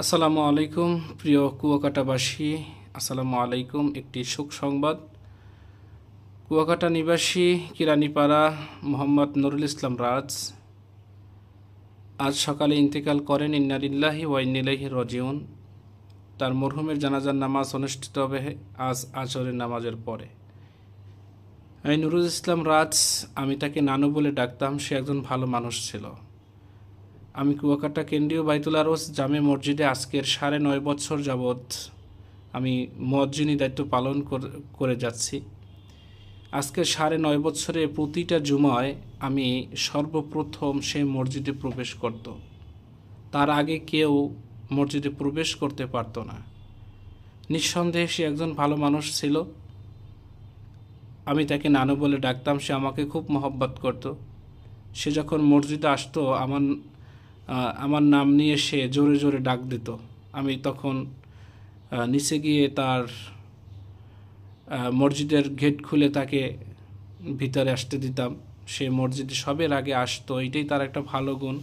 আসসালামু আলাইকুম প্রিয় কুয়াকাটাবাসী। আসসালামু আলাইকুম। একটি শোক সংবাদ। কুয়াকাটা নিবাসী কিরানীপাড়া মোহাম্মদ নুরুল ইসলাম রাজ আজ সকালে ইন্তেকাল করেন। ইন্না লিল্লাহি ওয়া ইন্না ইলাইহি রাজিউন। তার মরহুমের জানাজার নামাজ অনুষ্ঠিত হবে আজ আসরের নামাজের পরে। এই নুরুল ইসলাম রাজ, আমি তাকে নানু বলে ডাকতাম। সে একজন ভালো মানুষ ছিল। আমি কুয়াকাটা কেন্দ্রীয় বাইতুল আরস জামে মসজিদে আজকের 9.5 বছর যাবৎ আমি মুয়াজ্জিনী দায়িত্ব পালন করে যাচ্ছি। আজকে 9.5 বছরে প্রতিটা জুমায় আমি সর্বপ্রথম সেই মসজিদে প্রবেশ করত। তার আগে কেউ মসজিদে প্রবেশ করতে পারতো না। নিঃসন্দেহে সে একজন ভালো মানুষ ছিল। আমি তাকে নানু বলে ডাকতাম। সে আমাকে খুব মহব্বত করত। সে যখন মসজিদে আসতো আমার নাম নিয়ে সে জোরে জোরে ডাক দিত। আমি তখন নিচে গিয়ে তার মসজিদের গেট খুলে তাকে ভিতরে আসতে দিতাম। সে মসজিদে সবের আগে আসতো। এটাই তার একটা ভালো গুণ।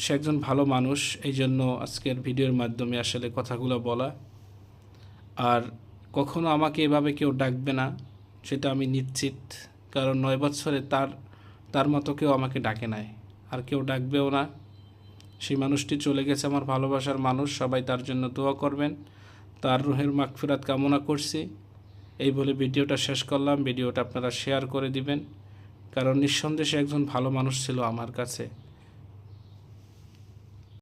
সে একজন ভালো মানুষ। এই জন্য আজকের ভিডিওর মাধ্যমে আসলে কথাগুলো বলা। আর কখনো আমাকে এভাবে কেউ ডাকবে না, সেটা আমি নিশ্চিত। কারণ 9 বছরে তার মতো কেউ আমাকে ডাকে নাই, আর কেউ ডাকবেও না। সেই মানুষটি চলে গেছে, আমার ভালোবাসার মানুষ। সবাই তার জন্য দোয়া করবেন। তার রুহের মাগফিরাত কামনা করছি। এই বলে ভিডিওটা শেষ করলাম। ভিডিওটা আপনারা শেয়ার করে দিবেন, কারণ নিঃসন্দেহে একজন ভালো মানুষ ছিল আমার কাছে।